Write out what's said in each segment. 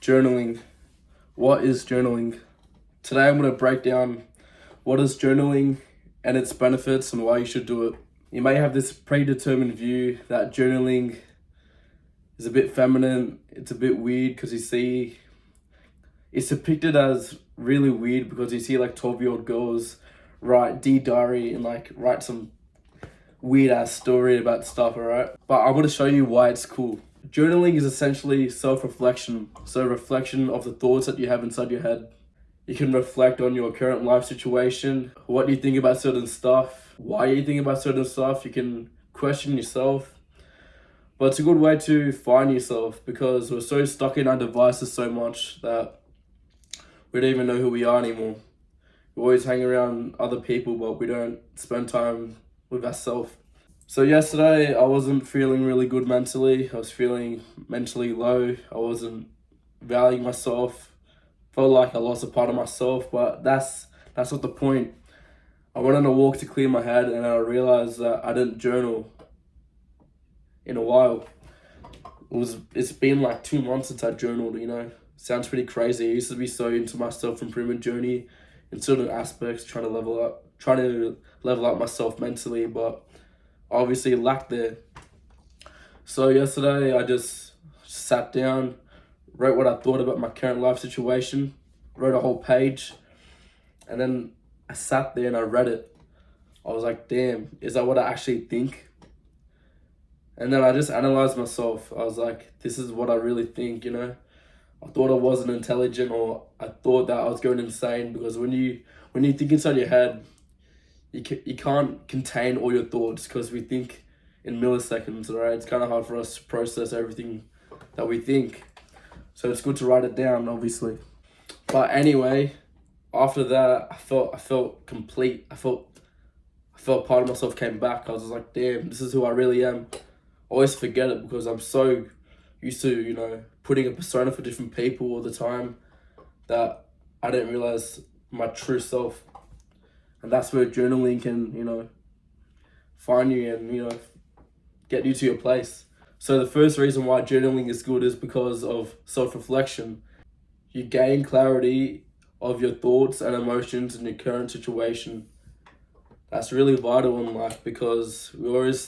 Journaling. What is journaling? Today I'm going to break down what is journaling and its benefits and why you should do it. You may have this predetermined view that journaling is a bit feminine, it's a bit weird because you see it's depicted as really weird because you see like 12-year-old girls write diary and like write some weird ass story about stuff, alright? But I'm going to show you why it's cool. Journaling is essentially self-reflection, so reflection of the thoughts that you have inside your head. You can reflect on your current life situation, what you think about certain stuff, why you think about certain stuff. You can question yourself. But it's a good way to find yourself because we're so stuck in our devices so much that we don't even know who we are anymore. We always hang around other people, but we don't spend time with ourselves. So yesterday I wasn't feeling really good mentally. I was feeling mentally low. I wasn't valuing myself. Felt like I lost a part of myself, but that's not the point. I went on a walk to clear my head and I realized that I didn't journal in a while. It's been like 2 months since I journaled, you know. Sounds pretty crazy. I used to be so into my self-improvement journey in certain aspects, trying to level up myself mentally, but obviously lacked there. So yesterday I just sat down, wrote what I thought about my current life situation, wrote a whole page, and then I sat there and I read it. I was like, damn, is that what I actually think? And then I just analyzed myself. I was like, this is what I really think, you know? I thought I wasn't intelligent, or I thought that I was going insane, because when you think inside your head, you can't contain all your thoughts because we think in milliseconds, right? It's kind of hard for us to process everything that we think. So it's good to write it down, obviously. But anyway, after that, I felt complete. I felt part of myself came back. I was just like, damn, this is who I really am. I always forget it because I'm so used to, you know, putting a persona for different people all the time that I didn't realize my true self. And that's where journaling can, you know, find you and, you know, get you to your place. So the first reason why journaling is good is because of self-reflection. You gain clarity of your thoughts and emotions in your current situation. That's really vital in life because we always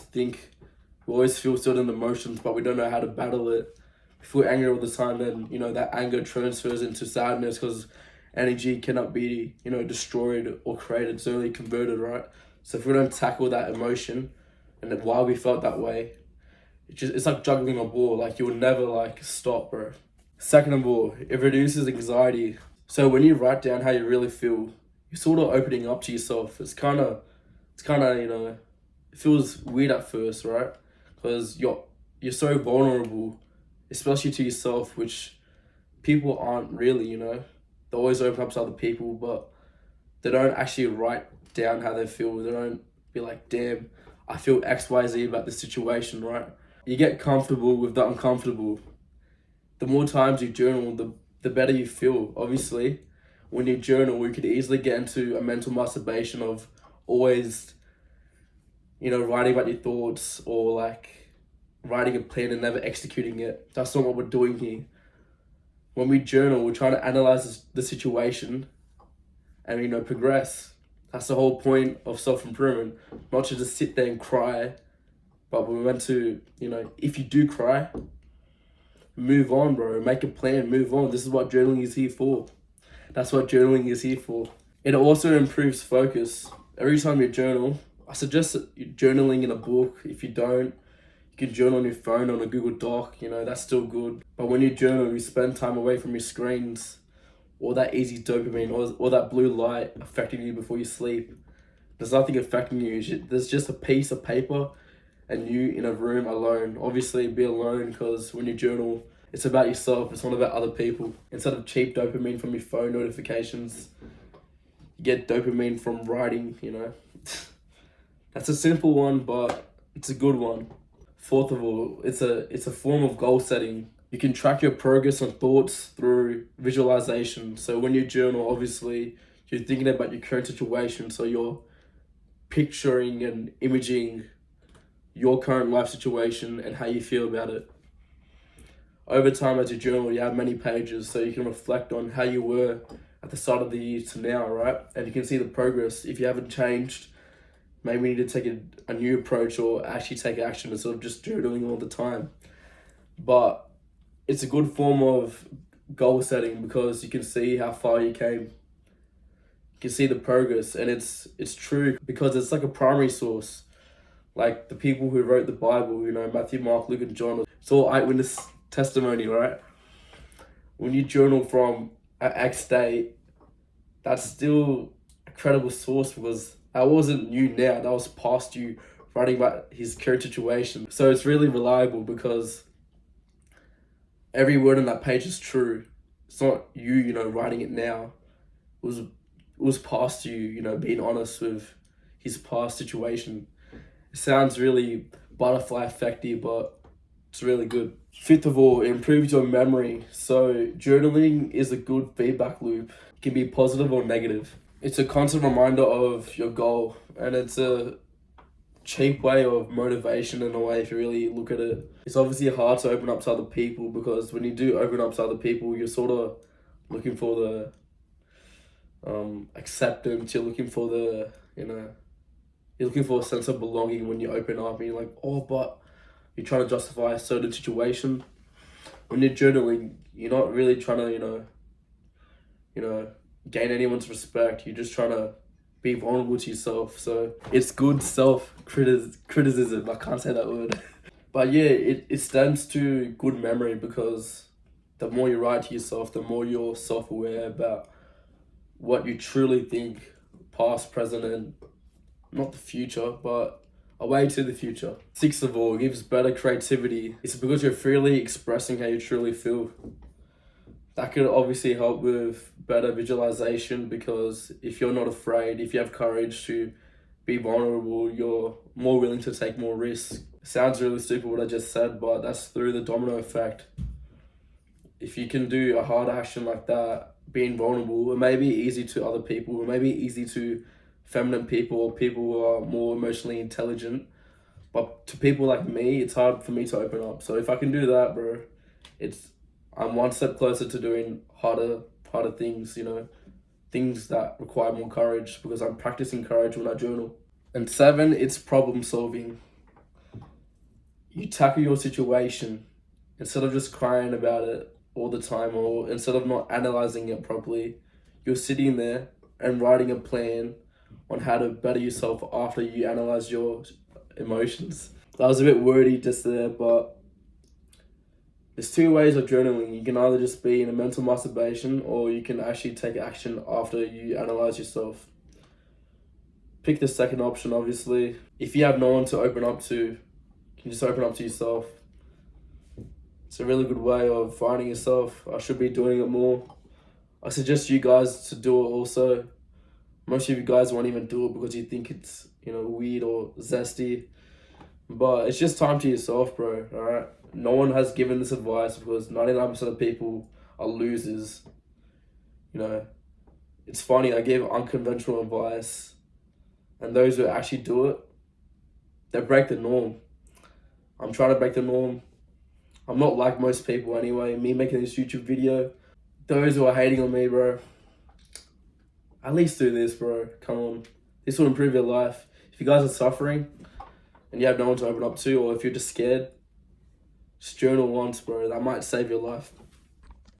feel certain emotions, but we don't know how to battle it. We feel angry all the time, then, you know, that anger transfers into sadness because energy cannot be, you know, destroyed or created. It's only converted, right? So if we don't tackle that emotion and then why we felt that way, it's like juggling a ball. Like, you'll never like stop, bro. Second of all, it reduces anxiety. So when you write down how you really feel, you're sort of opening up to yourself. It's kind of, you know, it feels weird at first, right? Because you're so vulnerable, especially to yourself, which people aren't really, you know. They always open up to other people, but they don't actually write down how they feel. They don't be like, damn, I feel XYZ about this situation, right? You get comfortable with the uncomfortable. The more times you journal, the better you feel. Obviously, when you journal, you could easily get into a mental masturbation of always, you know, writing about your thoughts or like writing a plan and never executing it. That's not what we're doing here. When we journal, we're trying to analyze the situation and, you know, progress. That's the whole point of self-improvement. Not to just sit there and cry, but we're meant to, you know, if you do cry, move on, bro. Make a plan, move on. This is what journaling is here for. That's what journaling is here for. It also improves focus. Every time you journal, I suggest journaling in a book. If you don't, you can journal on your phone, on a Google Doc, you know, that's still good. But when you journal, you spend time away from your screens, all that easy dopamine, all that blue light affecting you before you sleep. There's nothing affecting you. There's just a piece of paper and you in a room alone. Obviously, be alone because when you journal, it's about yourself. It's not about other people. Instead of cheap dopamine from your phone notifications, you get dopamine from writing, you know. That's a simple one, but it's a good one. Fourth of all, it's a form of goal setting. You can track your progress and thoughts through visualization. So when you journal, obviously, you're thinking about your current situation. So you're picturing and imaging your current life situation and how you feel about it. over time as you journal, you have many pages, so you can reflect on how you were at the start of the year to now, right? And you can see the progress. If you haven't changed, maybe you need to take a new approach or actually take action instead of just journaling all the time. But it's a good form of goal setting because you can see how far you came. You can see the progress, and it's true because it's like a primary source. Like the people who wrote the Bible, you know, Matthew, Mark, Luke, and John, it's all eyewitness testimony, right? When you journal from an X date, that's still a credible source because that wasn't you now, that was past you writing about his current situation. So it's really reliable because every word on that page is true. It's not you, you know, writing it now. It was past you, you know, being honest with his past situation. It sounds really butterfly effecty, but it's really good. Fifth of all, it improves your memory. So journaling is a good feedback loop. It can be positive or negative. It's a constant reminder of your goal, and it's a cheap way of motivation in a way if you really look at it. It's obviously hard to open up to other people because when you do open up to other people, you're sort of looking for the acceptance, you're looking for the, you know, you're looking for a sense of belonging when you open up and you're like, oh, but you're trying to justify a certain situation. When you're journaling, you're not really trying to, you know, gain anyone's respect. You're just trying to be vulnerable to yourself. So it's good self-criticism. I can't say that word. But yeah, it stands to good memory because the more you write to yourself, the more you're self-aware about what you truly think, past, present, and not the future, but away to the future. Sixth of all, gives better creativity. It's because you're freely expressing how you truly feel. That could obviously help with better visualization because if you're not afraid, if you have courage to be vulnerable, you're more willing to take more risks. It sounds really stupid what I just said, but that's through the domino effect. If you can do a hard action like that, being vulnerable, it may be easy to other people, it may be easy to feminine people or people who are more emotionally intelligent. But to people like me, it's hard for me to open up. So if I can do that, bro, I'm one step closer to doing harder things, you know, things that require more courage because I'm practicing courage when I journal. And 7, it's problem solving. You tackle your situation instead of just crying about it all the time or instead of not analyzing it properly. You're sitting there and writing a plan on how to better yourself after you analyze your emotions. That was a bit wordy just there, but there's 2 ways of journaling. You can either just be in a mental masturbation or you can actually take action after you analyze yourself. Pick the second option, obviously. If you have no one to open up to, you can just open up to yourself. It's a really good way of finding yourself. I should be doing it more. I suggest you guys to do it also. Most of you guys won't even do it because you think it's, you know, weird or zesty. But it's just time to yourself, bro, alright? No one has given this advice because 99% of people are losers. You know, it's funny, I give unconventional advice and those who actually do it, they break the norm. I'm trying to break the norm. I'm not like most people anyway. Me making this YouTube video, those who are hating on me, bro, at least do this, bro. Come on. This will improve your life. If you guys are suffering and you have no one to open up to, or if you're just scared, just journal once, bro. That might save your life.